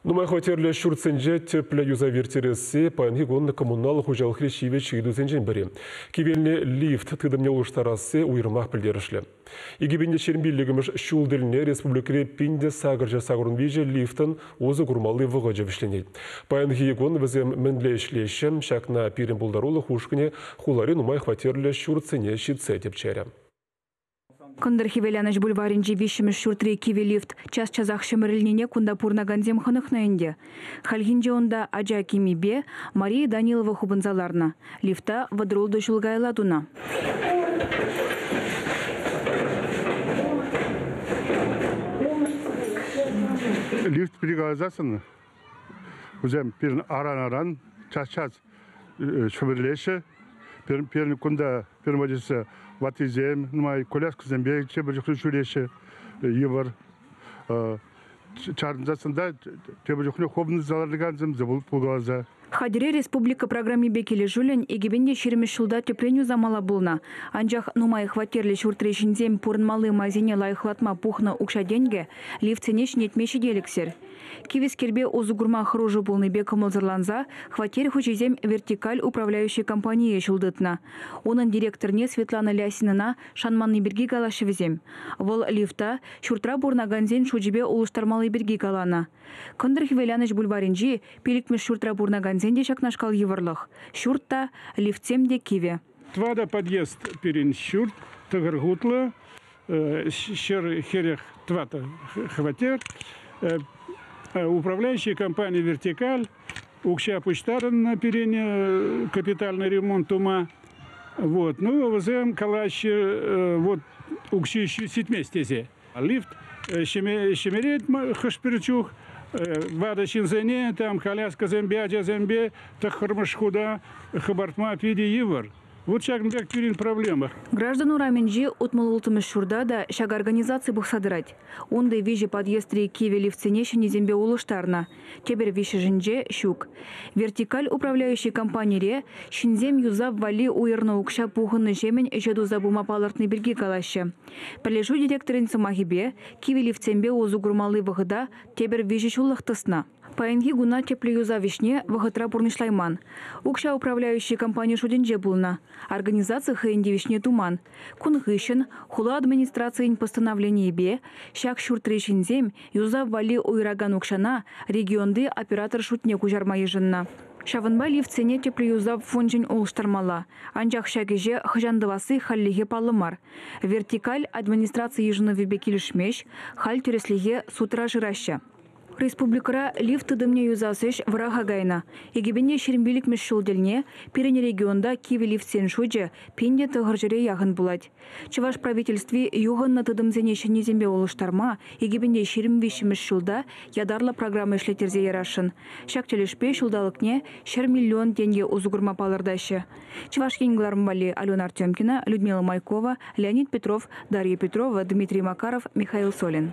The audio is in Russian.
Нумай хватерлі шүртсенже теплі юзавертіресі паянғы гонны коммунал хужалық решиве чүйдузенжен бірі. Кевеліне лифт тыдымне ұлыштарасы уйырмақ білдерішлі. Егебенде шермбелігіміш шулділіне республикаре пинде сағыржа сағырын веже лифтін озы күрмалы вұғы жевішленет. Паянғы гон візем мінлі ішлешім шақна пирен бұлдарулы хушкіне хулари нумай хватерлі шүртсене шитсе тепчері. Кындыр хивеляныш бульваринжи вишіміш шуртри киви лифт час-чазақ шымырылнене кунда пурнаганзем хынықнайынде. Хальгинже онда Аджа Кимибе, Мария Данилова хубынзаларна. Лифта вадрулды шулгайладуна. Лифт перегазасын. Үзем перін аран-аран, час-час шымырлеші. Перін кунда перін вадесі ватизем, нумай коляска зембе, чебір жүхлі шүреші, евар. Чарынзасында чебір жүхлі хобны заларлыған земзе бұлғаза. Хадире республика программе бекелі жүлін егебенде шеремеш жылда тепленю замала бұлна. Анжақ нумай хватерлі шүртрешінзем пұрынмалы мазине лайықлатма пухна укшаденге лифтсенеш нетмеші деліксер. Кивескербе озугурма хружу бұлны бек мылзырланза, хватер хүчезем вертикаль управляющий компания жылдытна. Оның директорне Светлана Лясинына шанманны бірге галашы візем. Вол лифта шүртра бурнаганзен шуджибе улыштармалы бірге галана. Кындыр хивеляныш бульваринжи пелікмеш шүртра бурнаганзен де шакнашкал еварлық. Шүртта лифтсем де киве. Твада подъезд перен шүрт, тығырғутлы, шер херех твата хватер, управляющая компания «Вертикаль», укща пуштарен на перене капитальный ремонт ума. Вот, ну, возьмем калач, вот, укщи сетместезе. Лифт, щемереть хашперчух, вада шинзене, там коляска зембе, аджа зембе, тахармашхуда, хабартма пиди евар. Вот шаг на перен проблема. Граждан ураменжи утмалултымыз шурда да шаг организации бұқсадырать. Онды вижи подъездри киви лифтсене шенезембе улыштарна. Тебер виши жинже щук. Вертикаль управляющий компанияре шинзем юза вали уйырны укша пухынны жемен жеду забума палартны бірге калашы. Пәлежу директорын сымахибе киви лифтсембе озугурмалы вғыда тебер вижи шуллықтысна. Паянги гуна тепле юза вишне вғытра пурнышлайман. Укша управляющий компания шуденже булна. Организация хэнди вишне туман. Кунгышын, хула администрациян постановление бе, шак шуртрешинзем юза вали уйраган укшана регионды оператор шутне кужарма ежынна. Шавынба лифтсене тепле юза фонжин олыштармала. Анжақ шагеже хыжандывасы халлиге палымар. Вертикаль администрация ежыны вебе келішмеш, хал тереслиге сутра жыраща. Республикара лифт дымне юзасыш врага гайна. Егебенне шермбелік меш шулдельне, перене регионда киви лифтсен шуджа пенде тығыржыре яғын булать. Чываш правительстве юғынна тыдымзене шенезембе олыштарма, егебенде шермбеші меш шулда ядарла программа эшлетерзе ярашын. Шак телешпе шулдалыкне шер миллион тенге узугурма палырдашы. Чываш кенгіларым бали Алена Артемкина, Людмила Майкова, Леонид Петров, Дарья Петрова, Дмитрий Макаров, Михаил Солин.